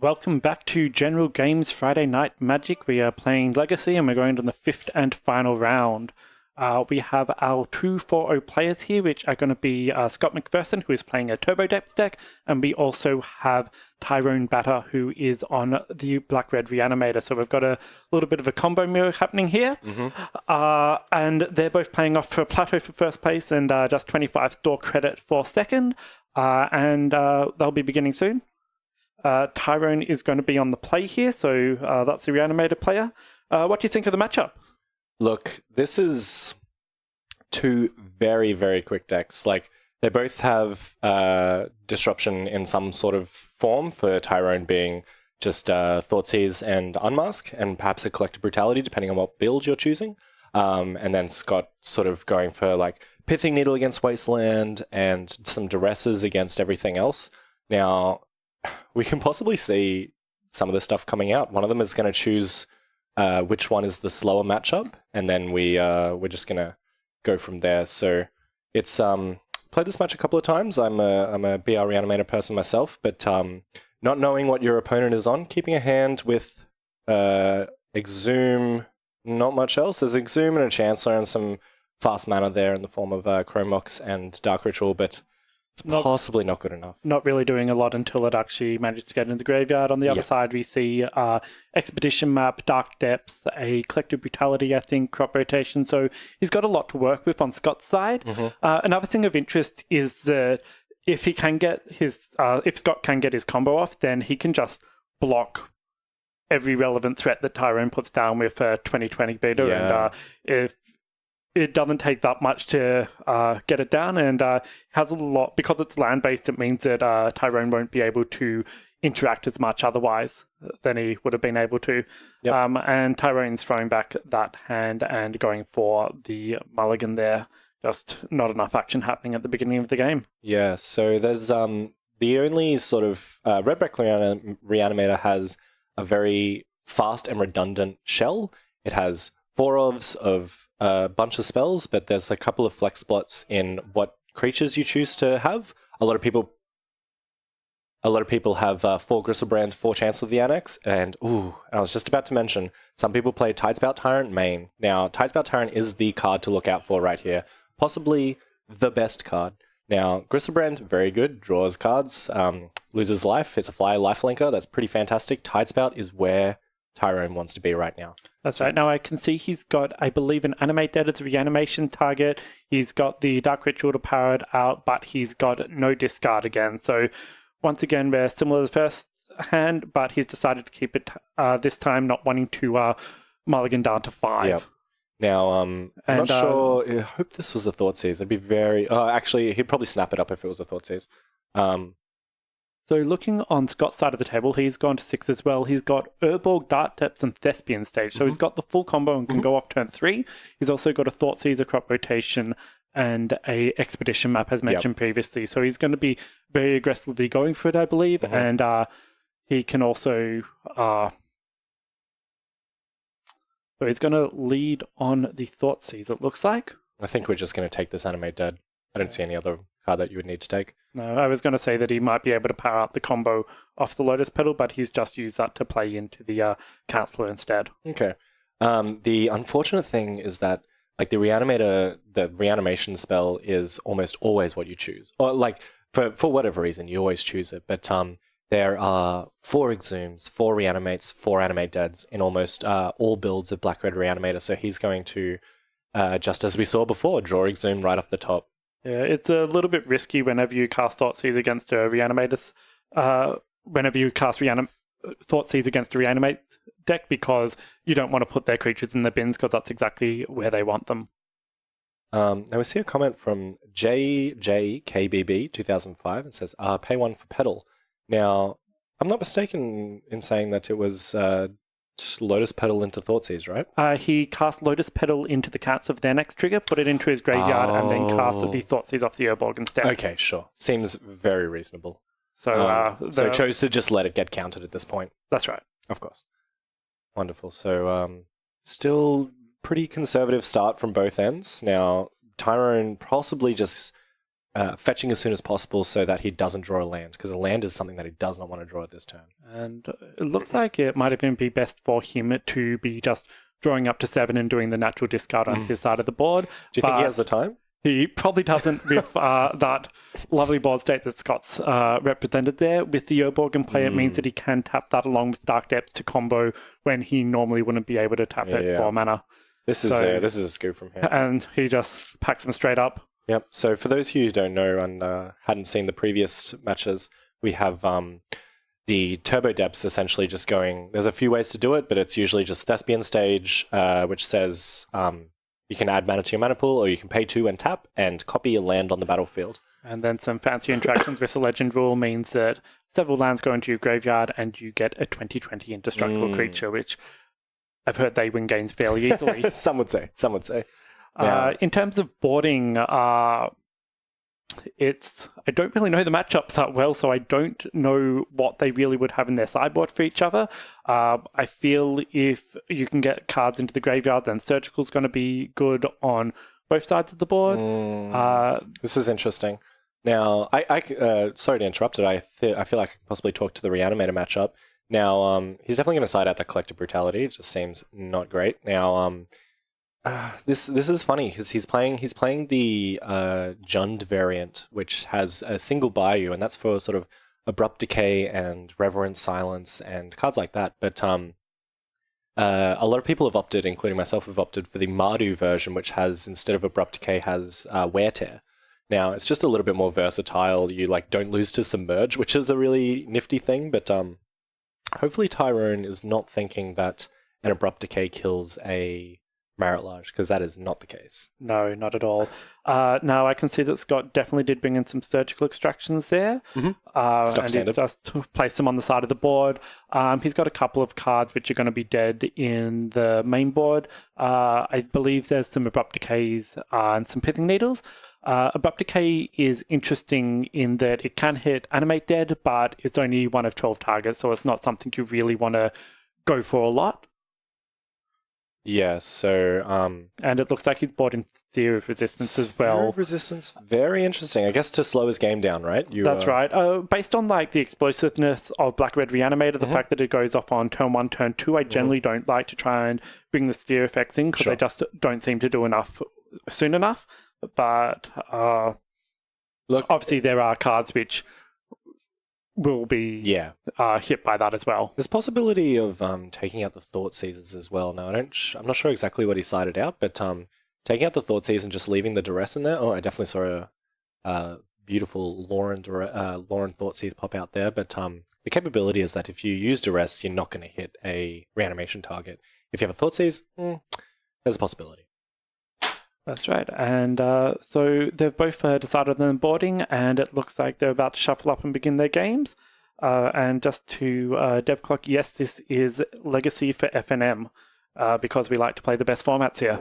Welcome back to General Games Friday Night Magic. We are playing Legacy and we're going to the fifth and final round. We have our 2-4-0 players here, which are going to be Scott McPherson, who is playing a Turbo Depth deck, and we also have Tyrone Badar, who is on the Black-Red Reanimator. So we've got a little bit of a combo mirror happening here. And they're both playing off for a plateau for first place and just 25 store credit for second. And they'll be beginning soon. Tyrone is going to be on the play here, so that's the Reanimator player. What do you think of the matchup? Look, this is two very, very quick decks. Like, they both have disruption in some sort of form, for Tyrone being just Thoughtseize and Unmask, and perhaps a Collective Brutality, depending on what build you're choosing. And then Scott sort of going for, like, Pithing Needle against Wasteland and some Duresses against everything else. Now, we can possibly see some of the stuff coming out. One of them is going to choose which one is the slower matchup, and then we're just going to go from there. So it's played this match a couple of times. I'm a BR Reanimator person myself, but not knowing what your opponent is on, keeping a hand with Exhume, not much else. There's Exhume and a Chancellor and some fast mana there in the form of Chromox and Dark Ritual, but it's possibly not good enough. Not really doing a lot until it actually manages to get into the graveyard. On the other side, we see Expedition Map, Dark Depths, a Collective Brutality, I think, crop rotation. So he's got a lot to work with on Scott's side. Another thing of interest is that if he can get his, if Scott can get his combo off, then he can just block every relevant threat that Tyrone puts down with 2020 beta. And if it doesn't take that much to get it down, and has a lot, because it's land-based, it means that Tyrone won't be able to interact as much otherwise than he would have been able to. And Tyrone's throwing back that hand and going for the mulligan there. Just not enough action happening at the beginning of the game. Yeah, so there's the only sort of Red Black Reanimator has a very fast and redundant shell. It has 4 ofs of a bunch of spells, but there's a couple of flex spots in what creatures you choose to have. A lot of people have 4 Gristlebrand, 4 Chancellor of the Annex, and I was just about to mention, some people play Tidespout Tyrant main. Now, Tidespout Tyrant is the card to look out for right here. Possibly the best card. Now, Gristlebrand, very good, draws cards, loses life, it's a fly lifelinker, that's pretty fantastic. Tidespout is where Tyrone wants to be right now. That's right. Now I can see he's got, I believe, an Animate Dead as a reanimation target. He's got the Dark Ritual to power it out, but he's got no discard again. So once again, we're similar to the first hand, but he's decided to keep it this time, not wanting to mulligan down to 5. Yep. Now, I'm not sure. I hope this was a Thoughtseize. It'd be very... actually, he'd probably snap it up if it was a Thoughtseize. So looking on Scott's side of the table, he's gone to 6 as well. He's got Urborg, Dark Depths, and Thespian Stage. So he's got the full combo and can go off turn 3. He's also got a Thoughtseize, a crop rotation, and a Expedition Map, as mentioned previously. So he's going to be very aggressively going for it, I believe. And he can also... so he's going to lead on the Thoughtseize, it looks like. I think we're just going to take this Animate Dead. I don't see any other card that you would need to take. No, I was going to say that he might be able to power up the combo off the Lotus Petal, but he's just used that to play into the Counselor instead. Okay. The unfortunate thing is that, like, the Reanimator, the reanimation spell is almost always what you choose. Or, like, for whatever reason, you always choose it. But there are 4 Exhumes, 4 Reanimates, 4 Animate Deads in almost all builds of Black-Red Reanimator. So he's going to, just as we saw before, draw Exhume right off the top. Yeah, it's a little bit risky whenever you cast Thoughtseize against a Reanimator. Whenever you cast Thoughtseize against a Reanimate deck, because you don't want to put their creatures in the bins, because that's exactly where they want them. Now we see a comment from JJKBB2005. It says, pay 1 for Petal. Now, I'm not mistaken in saying that it was Lotus Petal into Thoughtseize, right? He cast Lotus Petal into the cast of their next trigger, put it into his graveyard, and then cast the Thoughtseize off the Urborg instead. Okay, sure. Seems very reasonable. So, so chose to just let it get counted at this point. That's right. Of course. Wonderful. So, still pretty conservative start from both ends. Now, Tyrone possibly just fetching as soon as possible so that he doesn't draw a land, because a land is something that he does not want to draw at this turn. And it looks like it might even be best for him to be just drawing up to 7 and doing the natural discard on his side of the board. Do you think he has the time? He probably doesn't with that lovely board state that Scott's represented there. With the Urborg in play, it means that he can tap that along with Dark Depths to combo when he normally wouldn't be able to tap it for mana. This is a scoop from him. And he just packs them straight up. Yep. So for those of you who don't know and hadn't seen the previous matches, we have the Turbo Depths essentially just going... There's a few ways to do it, but it's usually just Thespian Stage, which says you can add mana to your mana pool, or you can pay 2 and tap, and copy a land on the battlefield. And then some fancy interactions with the Legend rule means that several lands go into your graveyard, and you get a 20/20 indestructible creature, which I've heard they win games fairly easily. Some would say. In terms of boarding, I don't really know the matchups that well, so I don't know what they really would have in their sideboard for each other. I feel if you can get cards into the graveyard, then Surgical's going to be good on both sides of the board. This is interesting. Now, I sorry to interrupt it. I feel like I could possibly talk to the Reanimator matchup. Now, he's definitely going to side out the Collective Brutality. It just seems not great. Now, this is funny because he's playing the Jund variant, which has a single Bayou, and that's for sort of Abrupt Decay and Reverent Silence and cards like that. But a lot of people have opted, including myself, have opted for the Mardu version, which has, instead of Abrupt Decay, has Wear Tear. Now, it's just a little bit more versatile. You don't lose to Submerge, which is a really nifty thing, but hopefully Tyrone is not thinking that an Abrupt Decay kills a Maritlage, because that is not the case. No, not at all. Now, I can see that Scott definitely did bring in some Surgical Extractions there. Stock standard. He's just placed them on the side of the board. He's got a couple of cards which are going to be dead in the main board. I believe there's some Abrupt Decays and some Pithing Needles. Abrupt Decay is interesting in that it can hit Animate Dead, but it's only one of 12 targets, so it's not something you really want to go for a lot. Yeah, so... and it looks like he's bought in Sphere of Resistance as well. Sphere of Resistance, very interesting. I guess to slow his game down, right? That's right. Based on the explosiveness of Black-Red Reanimator, the fact that it goes off on turn 1, turn 2, I generally don't like to try and bring the Sphere effects in because they just don't seem to do enough soon enough. But look, obviously there are cards which will be hit by that as well. There's possibility of taking out the Thought Seizers as well. Now, I'm not sure exactly what he sided out, but taking out the Thought Seize and just leaving the Duress in there. Oh, I definitely saw a beautiful Lauren Thought Seize pop out there, but the capability is that if you use Duress, you're not going to hit a reanimation target. If you have a Thought Seize, there's a possibility. That's right. And so they've both decided on boarding, and it looks like they're about to shuffle up and begin their games. And just to DevClock, yes, this is Legacy for FNM, because we like to play the best formats here.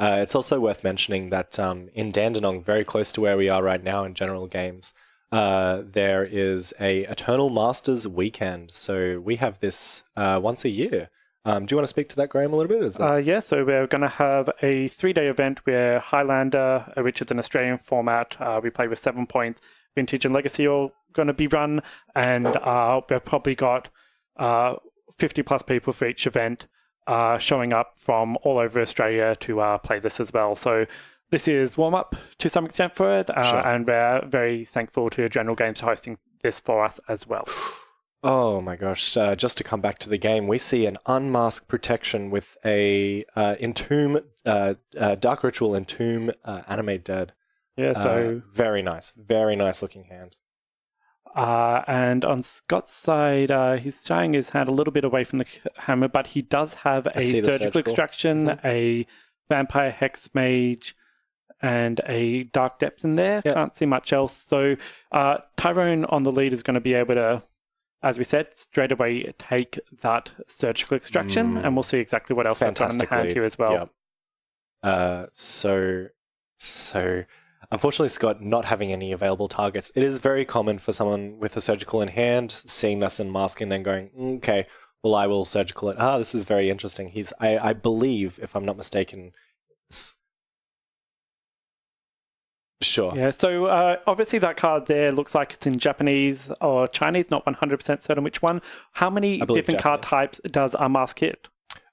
It's also worth mentioning that in Dandenong, very close to where we are right now in general games, there is a Eternal Masters weekend. So we have this once a year. Do you want to speak to that, Graham, a little bit? Yeah, so we're going to have a 3-day event where Highlander, which is an Australian format, we play with 7 points, Vintage and Legacy are going to be run, and we've probably got 50 plus people for each event showing up from all over Australia to play this as well. So this is warm-up to some extent for it, and we're very thankful to General Games for hosting this for us as well. Oh my gosh, just to come back to the game, we see an Unmask Protection with a Dark Ritual Entomb Animate Dead. Yeah, so... very nice looking hand. And on Scott's side, he's shying his hand a little bit away from the hammer, but he does have a Surgical Extraction, a Vampire Hex Mage, and a Dark Depths in there. Yep. Can't see much else. So Tyrone on the lead is going to be able to, as we said, straight away take that Surgical Extraction, and we'll see exactly what else they've done in the hand here as well. Yep. So unfortunately, Scott not having any available targets. It is very common for someone with a Surgical in hand, seeing this and masking, then going, okay, well, I will Surgical it. This is very interesting. I believe, if I'm not mistaken, Sure. Yeah, so obviously that card there looks like it's in Japanese or Chinese, not 100% certain which one. How many different card types does Unmask hit?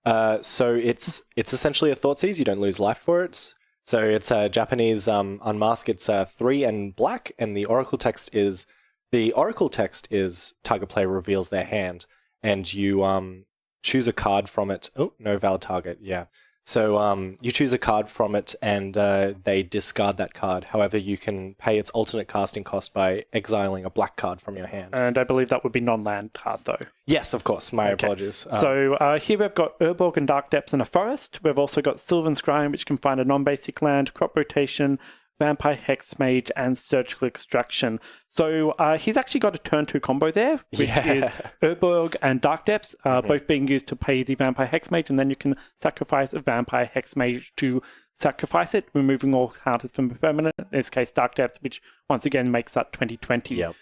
So it's essentially a Thoughtseize. You don't lose life for it. So it's a Japanese Unmask. It's 3 and black, and the Oracle text is target player reveals their hand, and you choose a card from it. Oh, no valid target. Yeah. So you choose a card from it, and they discard that card. However, you can pay its alternate casting cost by exiling a black card from your hand. And I believe that would be non-land card, though. Yes, of course. My apologies. So here we've got Urborg and Dark Depths in a forest. We've also got Sylvan Scrying, which can find a non-basic land, crop rotation, Vampire Hex Mage, and Surgical Extraction. So he's actually got a turn 2 combo there, which is Urborg and Dark Depths, both being used to pay the Vampire Hex Mage, and then you can sacrifice a Vampire Hex Mage to sacrifice it, removing all counters from the permanent, in this case Dark Depths, which once again makes that 20/20. Yep.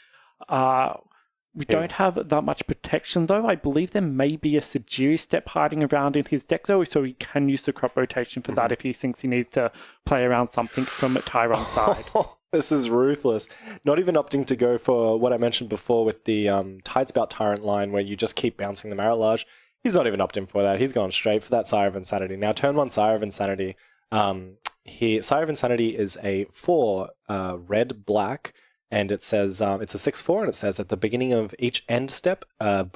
We don't have that much protection, though. I believe there may be a Sajiri step hiding around in his deck, though, so he can use the crop rotation for that if he thinks he needs to play around something from Tyrone's side. This is ruthless. Not even opting to go for what I mentioned before with the Tidespout Tyrant line, where you just keep bouncing them out at large. He's not even opting for that. He's gone straight for that Sire of Insanity. Now, turn 1 Sire of Insanity. Sire of Insanity is a 4 red-black, and it says it's a 6/4, and it says at the beginning of each end step, all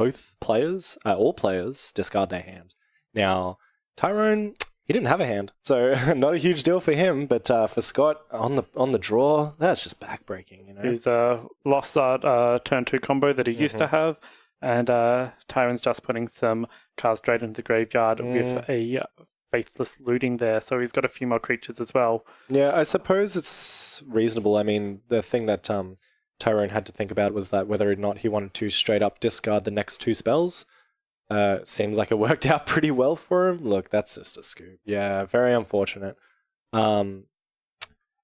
players discard their hand. Now, Tyrone, he didn't have a hand, so not a huge deal for him. But for Scott on the draw, that's just backbreaking. You know, He's lost that turn 2 combo that he used to have, and Tyrone's just putting some cards straight into the graveyard with a Faithless Looting there, so he's got a few more creatures as well. Yeah, I suppose it's reasonable. I mean, the thing that Tyrone had to think about was that whether or not he wanted to straight up discard the next 2 spells. Seems like it worked out pretty well for him. Look, that's just a scoop. Yeah, very unfortunate.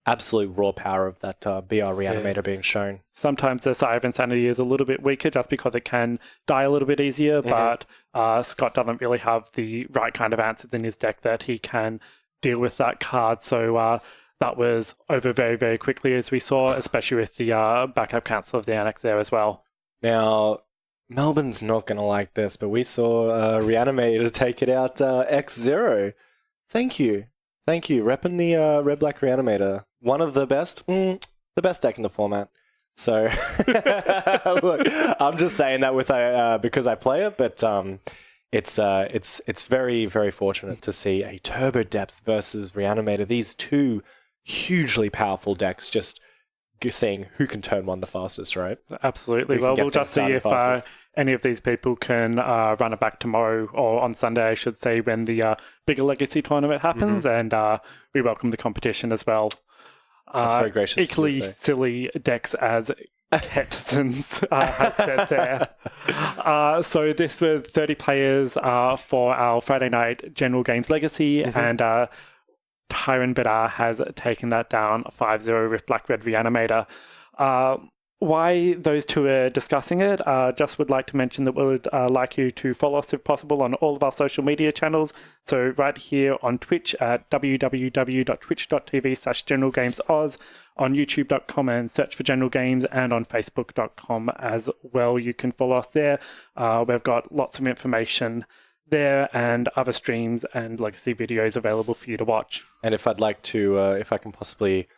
Absolute raw power of that BR Reanimator being shown. Sometimes the Sire of Insanity is a little bit weaker just because it can die a little bit easier, but Scott doesn't really have the right kind of answers in his deck that he can deal with that card. So that was over very, very quickly, as we saw, especially with the backup cancel of the Annex there as well. Now, Melbourne's not going to like this, but we saw Reanimator take it out X0. Thank you. Repping the red-black Reanimator. One of the best deck in the format. So, look, I'm just saying that with because I play it, but it's very, very fortunate to see a Turbo Depth versus Reanimator. These two hugely powerful decks just seeing who can turn one the fastest, right? Absolutely. Well, we'll just see if any of these people can run it back tomorrow, or on Sunday, I should say, when the bigger Legacy tournament happens, and we welcome the competition as well. That's very gracious. Equally silly decks as Ketterson's has said there. So this was 30 players for our Friday night General Games Legacy, and Tyrone Badar has taken that down 5-0 with Black Red Reanimator. Why those two are discussing it, just would like to mention that we would like you to follow us if possible on all of our social media channels. So right here on Twitch at www.twitch.tv/generalgamesoz, on youtube.com and search for General Games, and on facebook.com as well. You can follow us there. We've got lots of information there and other streams and legacy videos available for you to watch. And if I'd like to, if I can possibly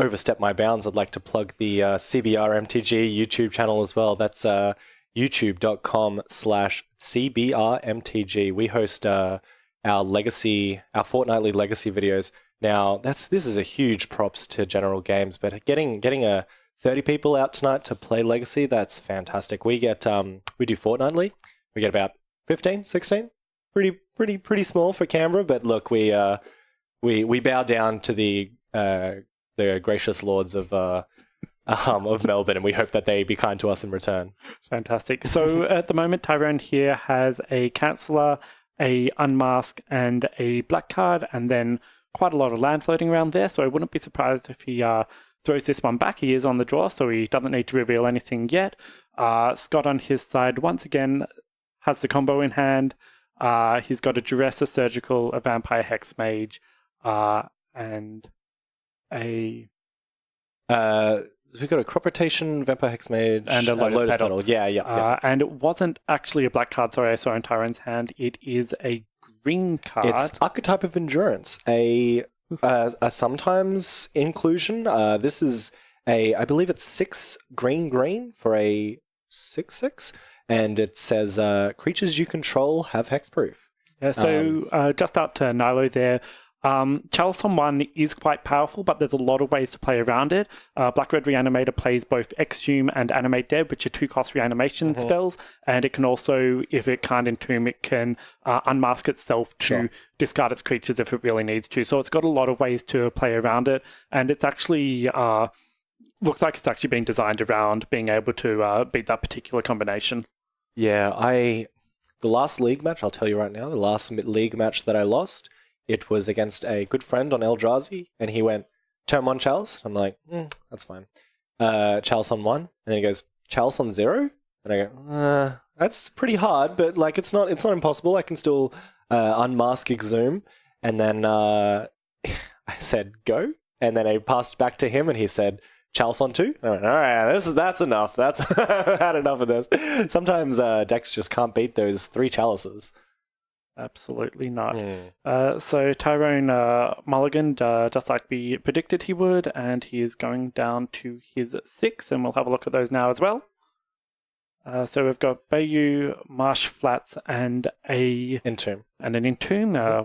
overstep my bounds, I'd like to plug the CBR MTG YouTube channel as well. That's youtube.com/CBR MTG. We host our fortnightly legacy videos. Now, this is a huge props to General Games, but getting 30 people out tonight to play Legacy, that's fantastic. We get we do fortnightly. We get about 15, 16. Pretty small for Canberra, but look, we bow down to the gracious lords of Melbourne, and we hope that they be kind to us in return. Fantastic. So at the moment, Tyrone here has a Canceller, a Unmask, and a Black card, and then quite a lot of land floating around there. So I wouldn't be surprised if he throws this one back. He is on the draw, so he doesn't need to reveal anything yet. Scott on his side, once again, has the combo in hand. He's got a Duress, a Surgical, a Vampire Hex Mage, and a We've got a Crop Rotation, Vampire Hexmage, And a Lotus Petal. Yeah. And it wasn't actually a black card, sorry, I saw in Tyrone's hand. It is a green card. It's Archetype of Endurance, a sometimes inclusion. This is I believe it's 6 green for a 6/6, and it says creatures you control have hexproof. Yeah, so just out to Nilo there. Chalice on 1 is quite powerful, but there's a lot of ways to play around it. Black-Red Reanimator plays both Exhume and Animate Dead, which are 2-cost reanimation spells, and it can also, if it can't entomb, it can unmask itself to discard its creatures if it really needs to. So it's got a lot of ways to play around it, and it's actually looks like it's actually been designed around being able to beat that particular combination. Yeah, the last league match, I'll tell you right now, the last league match that I lost, it was against a good friend on Eldrazi, and he went, turn 1 Chalice. I'm like, that's fine. Chalice on 1, and then he goes, Chalice on 0? And I go, that's pretty hard, but like it's not impossible. I can still unmask Exhume. And then I said, go. And then I passed back to him, and he said, Chalice on 2? I went, all right, that's enough. I've had enough of this. Sometimes decks just can't beat those 3 Chalices. Absolutely not. So Tyrone mulliganed just like we predicted he would, and he is going down to his 6, and we'll have a look at those now as well. So we've got Bayou, Marsh Flats, and an Entomb.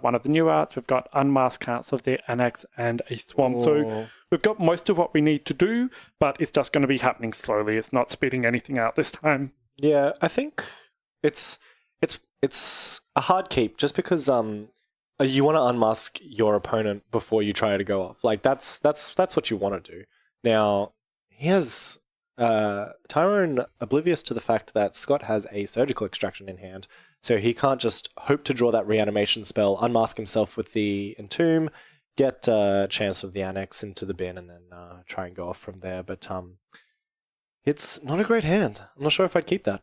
One of the new arts. We've got Unmasked Council of the Annex and a Swamp. So we've got most of what we need to do, but it's just going to be happening slowly. It's not speeding anything out this time. Yeah, I think it's a hard keep just because you want to unmask your opponent before you try to go off. Like that's what you want to do. Now he has Tyrone oblivious to the fact that Scott has a Surgical Extraction in hand, so he can't just hope to draw that reanimation spell, unmask himself with the Entomb, get Chance of the Annex into the bin, and then try and go off from there. But it's not a great hand. I'm not sure if I'd keep that.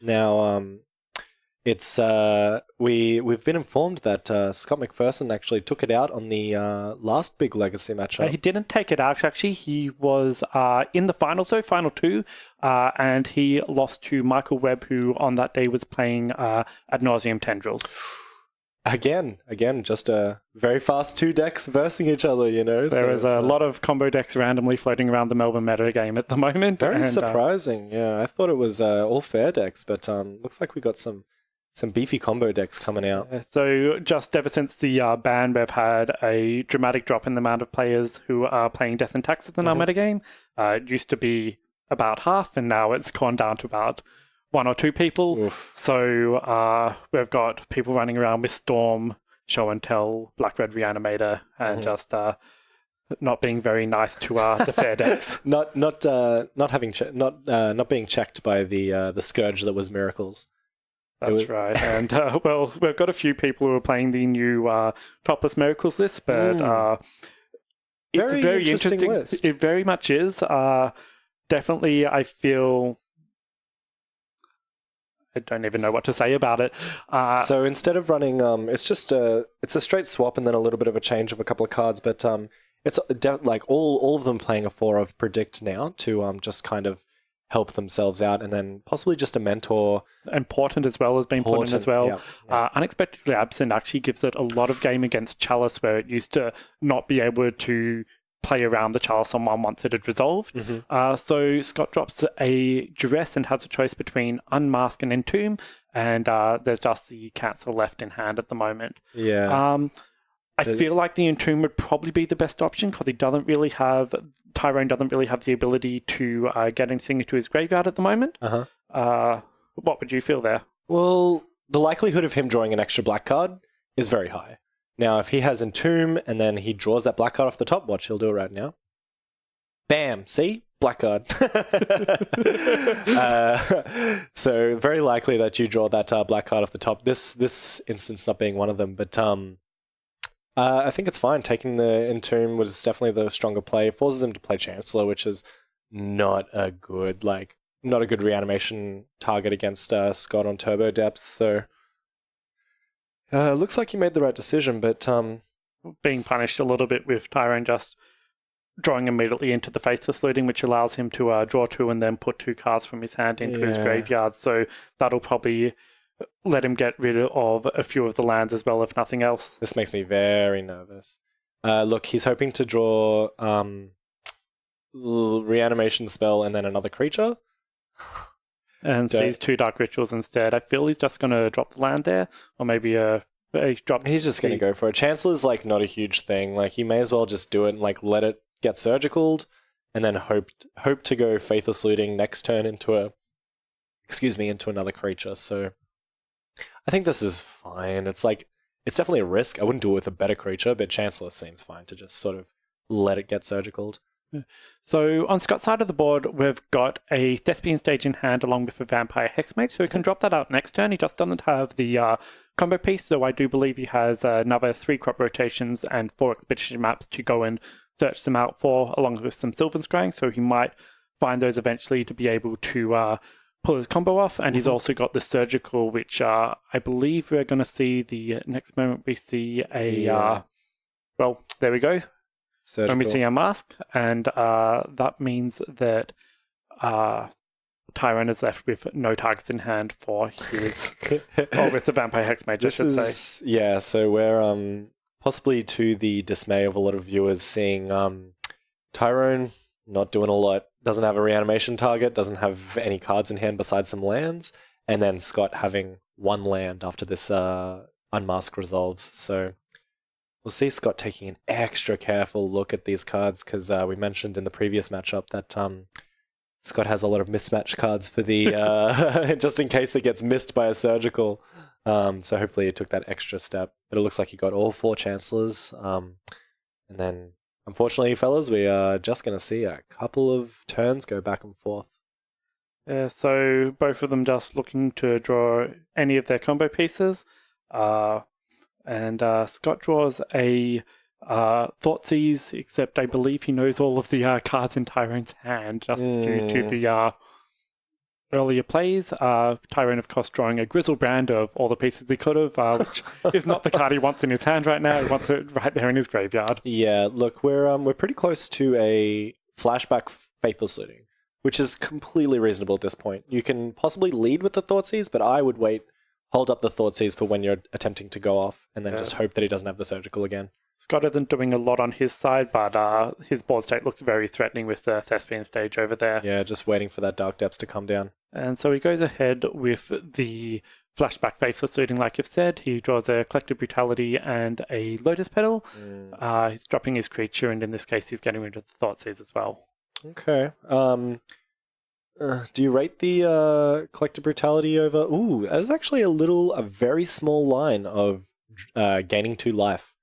Now, it's we've been informed that Scott McPherson actually took it out on the last big Legacy matchup. He didn't take it out, actually. He was in the final 2, and he lost to Michael Webb, who on that day was playing Ad Nauseam Tendrils. Again, just a very fast 2 decks versing each other, you know. There is a lot of combo decks randomly floating around the Melbourne meta game at the moment. Very surprising, yeah. I thought it was all fair decks, but looks like we got some beefy combo decks coming out. So just ever since the ban, we've had a dramatic drop in the amount of players who are playing Death and Taxes in our meta game. It used to be about half, and now it's gone down to about 1 or 2 people. Oof. So we've got people running around with Storm, Show and Tell, Black-Red Reanimator, and just not being very nice to the fair decks. Not being checked by the Scourge that was Miracles. That's right. And well, we've got a few people who are playing the new Topless Miracles list, but it's a very interesting list. It very much is. Definitely, I feel. I don't even know what to say about it. So instead of running, it's a straight swap and then a little bit of a change of a couple of cards, but it's like all of them playing a 4 of Predict now to just kind of help themselves out, and then possibly just a Mentor. And Portent as well has been put in as well. Yeah. Unexpectedly Absent actually gives it a lot of game against Chalice, where it used to not be able to play around the Chalice on 1 once it had resolved. So Scott drops a Duress and has a choice between Unmask and Entomb, and there's just the Cancel left in hand at the moment. Yeah. I feel like the Entomb would probably be the best option, because Tyrone doesn't really have the ability to get anything into his graveyard at the moment. What would you feel there? Well, the likelihood of him drawing an extra black card is very high. Now, if he has Entomb and then he draws that black card off the top, watch, he'll do it right now. Bam! See? Black card. So very likely that you draw that black card off the top. This instance not being one of them, but I think it's fine. Taking the Entomb was definitely the stronger play. It forces him to play Chancellor, which is not a good reanimation target against Scott on Turbo Depths. So Looks like he made the right decision, but Being punished a little bit with Tyrone just drawing immediately into the Faceless Looting, which allows him to draw 2 and then put 2 cards from his hand into his graveyard. So that'll probably let him get rid of a few of the lands as well, if nothing else. This makes me very nervous. Look, he's hoping to draw Reanimation spell and then another creature. And sees 2 Dark Rituals instead. I feel he's just going to drop the land there, or maybe drop. He's just going to go for it. Chancellor's like not a huge thing. Like he may as well just do it and like let it get surgicaled, and then hope to go Faithless Looting next turn into another creature. So I think this is fine. It's definitely a risk. I wouldn't do it with a better creature, but Chancellor seems fine to just sort of let it get surgicaled. So on Scott's side of the board, we've got a Thespian Stage in hand along with a Vampire Hexmage, so he can drop that out next turn. He just doesn't have the combo piece, so I do believe he has another 3 crop rotations and 4 expedition maps to go and search them out for, along with some Sylvan Scrying, so he might find those eventually to be able to pull his combo off. And he's also got the Surgical, which I believe we're going to see the next moment we see a... well, there we go. Surgical. When we see a mask, and that means that Tyrone is left with no targets in hand for his, or with the Vampire Hexmage, I should say. Yeah, so we're possibly to the dismay of a lot of viewers seeing Tyrone not doing a lot, doesn't have a reanimation target, doesn't have any cards in hand besides some lands, and then Scott having 1 land after this unmask resolves. So we'll see Scott taking an extra careful look at these cards, because we mentioned in the previous matchup that Scott has a lot of mismatched cards for the just in case it gets missed by a surgical. So hopefully he took that extra step. But it looks like he got all 4 Chancellors. And then, unfortunately, fellas, we are just going to see a couple of turns go back and forth. Yeah, so both of them just looking to draw any of their combo pieces. And Scott draws a Thoughtseize, except I believe he knows all of the cards in Tyrone's hand, just due to the earlier plays. Tyrone, of course, drawing a Grizzlebrand of all the pieces he could have, which is not the card he wants in his hand right now. He wants it right there in his graveyard. Yeah, look, we're pretty close to a flashback Faithless Looting, which is completely reasonable at this point. You can possibly lead with the Thoughtseize, but I would wait. Hold up the Thoughtseize for when you're attempting to go off, and then just hope that he doesn't have the surgical again. Scott isn't doing a lot on his side, but his board state looks very threatening with the Thespian Stage over there. Yeah, just waiting for that Dark Depths to come down. And so he goes ahead with the flashback Faithless Looting, like you've said. He draws a Collective Brutality and a Lotus Petal. He's dropping his creature, and in this case, he's getting rid of the Thoughtseize as well. Okay. Do you rate the Collective Brutality over... Ooh, there's actually a very small line of gaining 2 life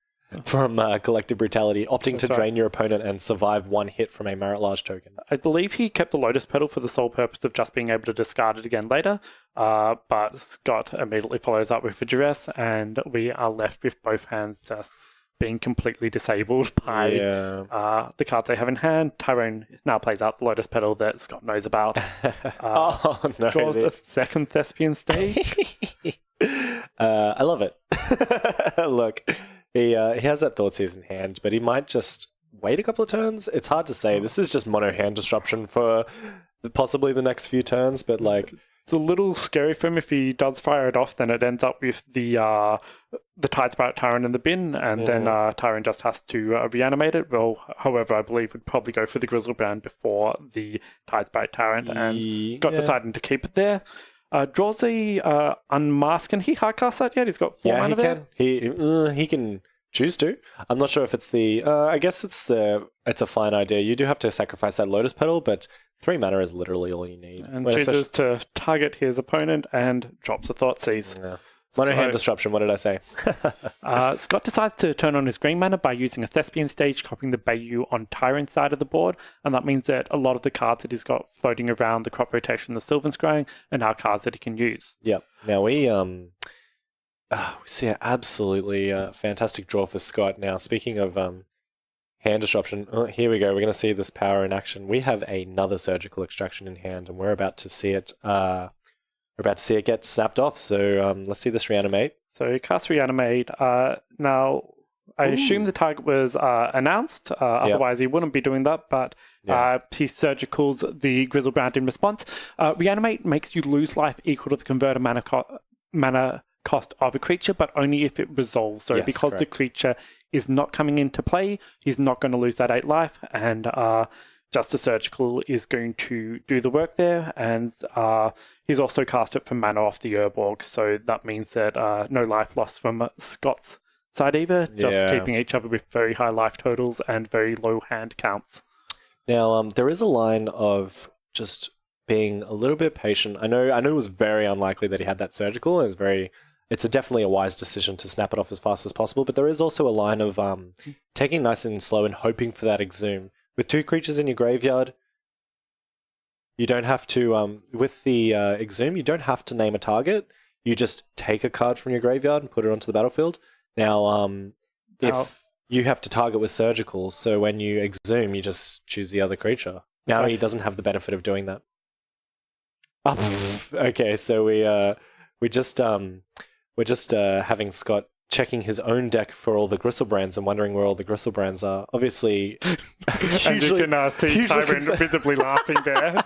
from Collective Brutality, opting to drain your opponent and survive 1 hit from a Merit Large token. I believe he kept the Lotus Petal for the sole purpose of just being able to discard it again later, but Scott immediately follows up with a Duress, and we are left with both hands just being completely disabled by the cards they have in hand. Tyrone now plays out the Lotus Petal that Scott knows about. Draws a second Thespian Stage. I love it. Look, he has that Thoughtseize in hand, but he might just wait a couple of turns. It's hard to say. This is just mono hand disruption for possibly the next few turns, but like... It's a little scary for him if he does fire it off, then it ends up with the Tidesprite Tyrone in the bin, and then Tyrone just has to reanimate it. Well, however, I believe would probably go for the Grizzlebrand before the Tidesprite Tyrant, and Scott deciding to keep it there. Draws a Unmask. Can he hardcast that yet? He's got 4 mana there? He can choose to. I'm not sure if it's the... I guess it's a fine idea. You do have to sacrifice that Lotus Petal, but 3 mana is literally all you need. And chooses to target his opponent and drops a Thoughtseize. Yeah. Mono hand disruption, what did I say? Scott decides to turn on his green mana by using a Thespian Stage, copying the Bayou on Tyrone's side of the board, and that means that a lot of the cards that he's got floating around, the crop rotation, the Sylvan Scrying, are now cards that he can use. Yep. Now we see an absolutely fantastic draw for Scott. Now, speaking of hand disruption, here we go. We're going to see this power in action. We have another Surgical Extraction in hand, and we're about to see it. We're about to see it get snapped off. So let's see this reanimate. So cast Reanimate. Now, I assume the target was announced. Otherwise, he wouldn't be doing that. But he surgicals the Grizzlebrand in response. Reanimate makes you lose life equal to the converter mana cost of a creature, but only if it resolves. So because the creature is not coming into play, he's not going to lose that 8 life. And just the surgical is going to do the work there. And he's also cast it for mana off the Urborg. So that means that no life lost from Scott's side either, just keeping each other with very high life totals and very low hand counts. Now, there is a line of just being a little bit patient. I know it was very unlikely that he had that surgical. It's definitely a wise decision to snap it off as fast as possible, but there is also a line of taking nice and slow and hoping for that exhume. With 2 creatures in your graveyard, you don't have to, with the exhume, you don't have to name a target. You just take a card from your graveyard and put it onto the battlefield. Now, if you have to target with surgical, so when you exhume, you just choose the other creature. Now he doesn't have the benefit of doing that. Okay, so we're just having Scott checking his own deck for all the Gristlebrands and wondering where all the Gristlebrands are. Obviously, and you can see Tyrone visibly laughing there.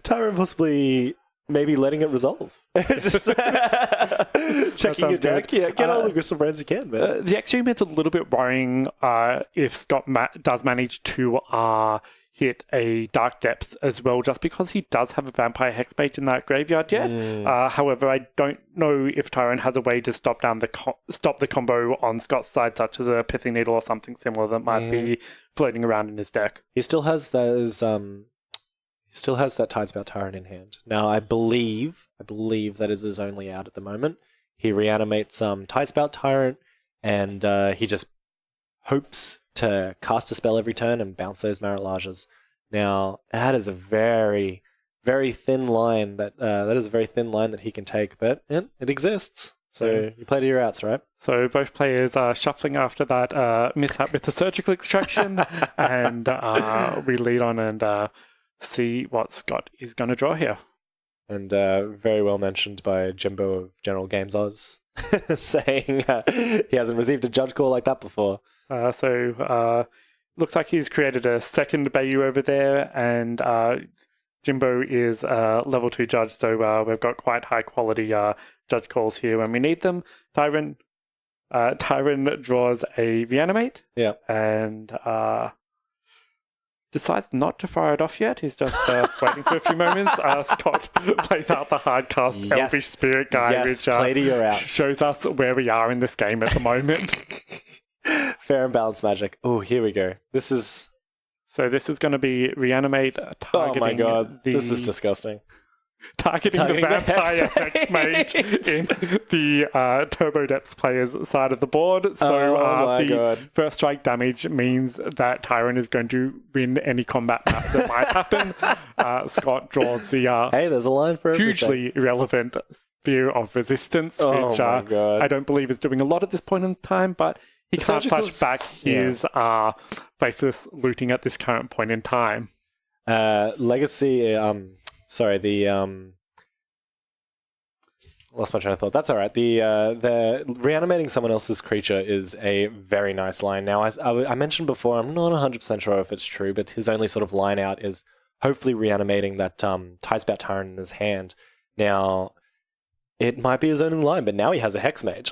Tyrone possibly maybe letting it resolve. Just checking his deck. Good. Yeah, get all the Gristlebrands you can, man. The extreme is a little bit worrying if Scott does manage to hit a Dark Depths as well, just because he does have a Vampire Hexmage in that graveyard yet. However, I don't know if Tyrone has a way to stop the combo on Scott's side, such as a Pithing Needle or something similar that might be floating around in his deck. He still has those. He still has that Tidespout Tyrant in hand. Now, I believe that is his only out at the moment. He reanimates Tidespout Tyrant, and he just hopes to cast a spell every turn and bounce those Maralages. Now, that is a very, very thin line that he can take, but it exists. So you play to your outs, right? So both players are shuffling after that mishap with the surgical extraction, and we lead on and see what Scott is going to draw here. And very well mentioned by Jimbo of General Games Oz, saying he hasn't received a judge call like that before. Looks like he's created a second Bayou over there, and Jimbo is level 2 judge, so we've got quite high quality judge calls here when we need them. Tyrone draws a Reanimate, and decides not to fire it off yet. He's just waiting for a few moments. Scott plays out the hard cast Elvish Spirit guy, which play to your outs. Shows us where we are in this game at the moment. Fair and balanced magic. Oh, here we go. This is going to be Reanimate targeting. Oh my god, this is disgusting. Targeting the Vampire Hexmage in the Turbo Depths player's side of the board. So first strike damage means that Tyrone is going to win any combat map that might happen. Scott draws the hey, there's a line for hugely irrelevant Sphere of Resistance, which I don't believe is doing a lot at this point in time, but he can't touch back his faithless looting at this current point in time. Legacy, lost my train of thought. That's all right. The reanimating someone else's creature is a very nice line. Now, I mentioned before, I'm not 100% sure if it's true, but his only sort of line out is hopefully reanimating that Tidespout Tyrant in his hand. Now, it might be his only line, but now he has a Hexmage.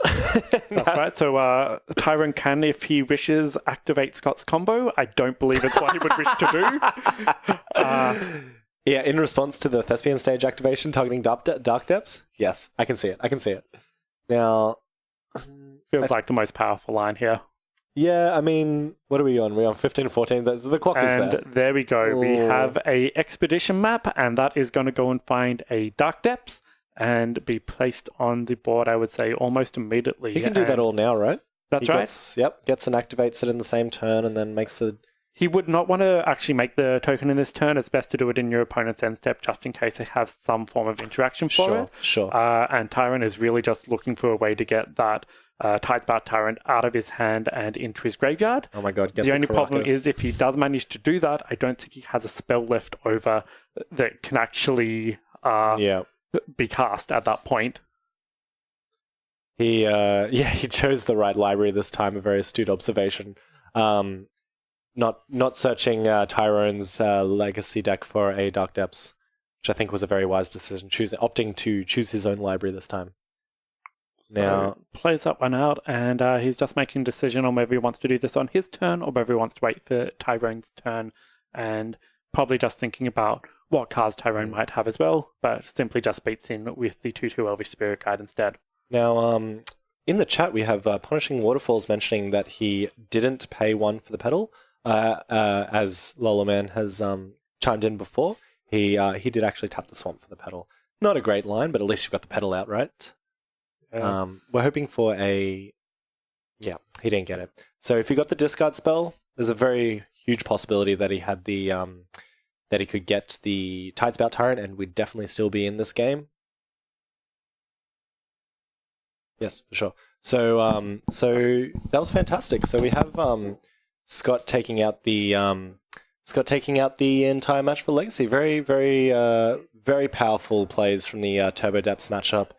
That's right. So Tyrone can, if he wishes, activate Scott's combo. I don't believe it's what he would wish to do. Yeah, in response to the Thespian stage activation targeting Dark Depths? Yes, I can see it. Now... Feels like the most powerful line here. Yeah, I mean, what are we on? We're on 15 and 14. The clock is there. And there we go. Ooh. We have a Expedition map, and that is going to go and find a Dark Depths and be placed on the board, I would say, almost immediately. He can do that all now, right? That's right. Gets and activates it in the same turn and then makes the... He would not want to actually make the token in this turn. It's best to do it in your opponent's end step, just in case they have some form of interaction for it. Sure. And Tyrone is really just looking for a way to get that Tidespout Tyrant out of his hand and into his graveyard. Oh my god, the only problem is if he does manage to do that, I don't think he has a spell left over that can actually be cast at that point. He chose the right library this time. A very astute observation. Not searching Tyrone's legacy deck for a Dark Depths, which I think was a very wise decision. Opting to choose his own library this time. Now plays that one out, and he's just making a decision on whether he wants to do this on his turn or whether he wants to wait for Tyrone's turn, and probably just thinking about what cards Tyrone might have as well, but simply just beats in with the 2/2 Elvish Spirit Guide instead. Now, in the chat we have Punishing Waterfalls mentioning that he didn't pay 1 for the pedal, as Lolaman has chimed in before. He did actually tap the swamp for the pedal. Not a great line, but at least you've got the pedal out, right? We're hoping for a... Yeah, he didn't get it. So if he got the discard spell, there's a very huge possibility that he had the... that he could get the Tidespout Tyrant, and we'd definitely still be in this game. Yes, for sure. So so that was fantastic. So we have Scott taking out the entire match for Legacy. Very, very, very powerful plays from the Turbo Depths matchup.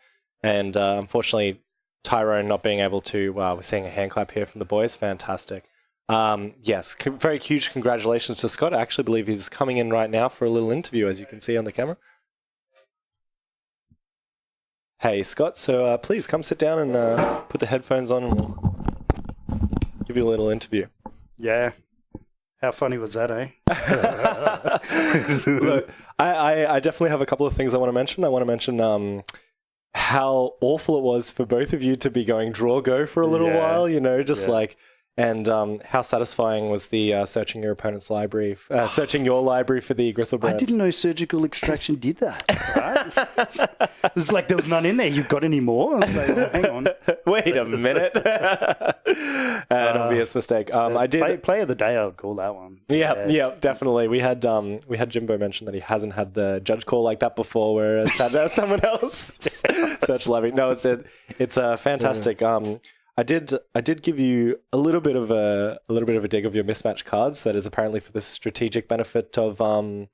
And unfortunately, Tyrone not being able to... Wow, we're seeing a hand clap here from the boys. Fantastic. Yes, very huge congratulations to Scott. I actually believe he's coming in right now for a little interview, as you can see on the camera. Hey, Scott, so please come sit down and put the headphones on and we'll give you a little interview. Yeah. How funny was that, eh? Look, I definitely have a couple of things I want to mention. I want to mention how awful it was for both of you to be going draw-go for a little while, you know, just like... And how satisfying was the searching your opponent's library, searching your library for the Gristlebrands? I didn't know Surgical Extraction did that. Right? It was like there was none in there. You got any more? I was like, well, hang on. Wait a minute. An obvious mistake. I did play of the day. I would call that one. Yeah, definitely. We had Jimbo mention that he hasn't had the judge call like that before, where it's had someone else search library. No, it's fantastic. I did give you a little bit of a dig of your mismatched cards. That is apparently for the strategic benefit of when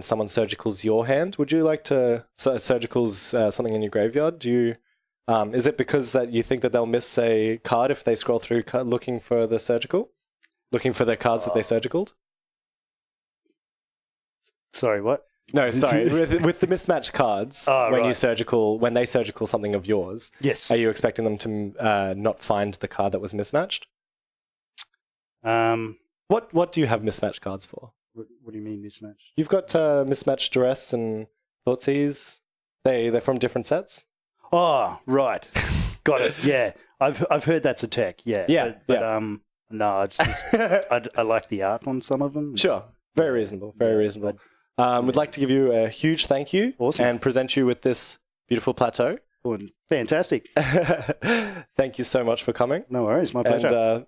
someone surgicals your hand. Would you like to surgicals something in your graveyard? Do you is it because that you think that they'll miss a card if they scroll through looking for the cards that they surgicaled? Sorry, what? No, sorry. with the mismatched cards, when they surgical something of yours, yes, are you expecting them to not find the card that was mismatched? What do you have mismatched cards for? What do you mean mismatched? You've got mismatched Duress and Thoughtseize. They're from different sets. Oh, right, got it. Yeah, I've heard that's a tech. Yeah, but no, it's just I like the art on some of them. Sure, very reasonable. Very reasonable. We'd like to give you a huge thank you and present you with this beautiful plateau. Oh, fantastic. Thank you so much for coming. No worries, my pleasure. And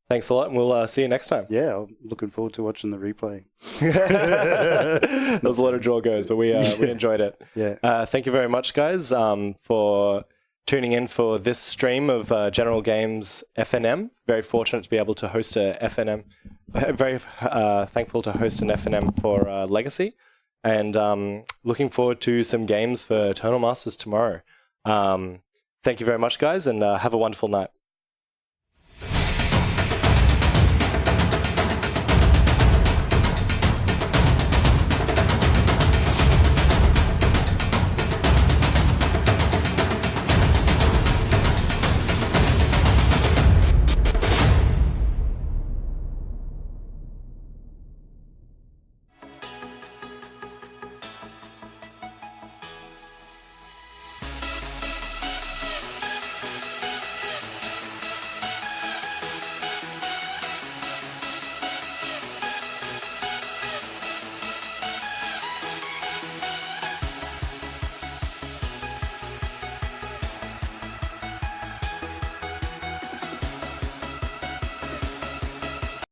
thanks a lot, and we'll see you next time. Yeah, I'm looking forward to watching the replay. There was a lot of draw goes, but we enjoyed it. Yeah. Thank you very much, guys, for tuning in for this stream of General Games FNM. Very fortunate to be able to host a FNM. Very thankful to host an FNM for Legacy, and looking forward to some games for Eternal Masters tomorrow. Thank you very much, guys, and have a wonderful night.